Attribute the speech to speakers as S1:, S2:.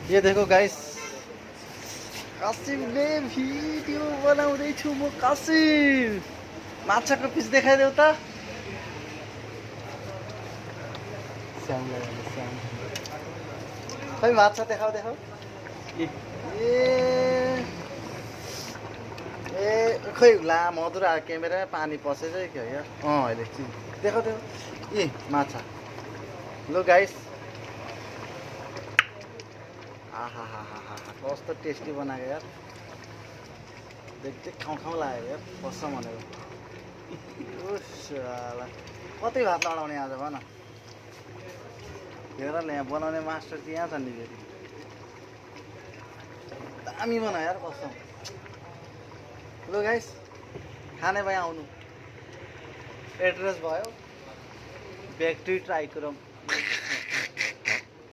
S1: ये देखो guys, कासिमले video बनाउँदैछु म। कासिम माछाको पिस देखाइदेऊ त। खै माछा देखाऊ देखाऊ। ए ए खै ला मधुर क्यामेरा पानी पसेछ कि हो यार। अहिले देखाऊ देखाऊ। ए माछा लो गाइस। आहा हा हा हा कस्तो टेस्टी बनाएको यार। देख्दै खाउँ खाउँ लाग्यो यार कसम भनेको। उस्ला कतै भात लडाउने आज भन। हेर न यहाँ बनाउने मास्टर चाहिँ यहाँ छ नि फेरि। दामी बना यार कसम। लो गाइस खाने भए आउनु। एड्रेस भयो ब्याक टु ट्राई गरौँ।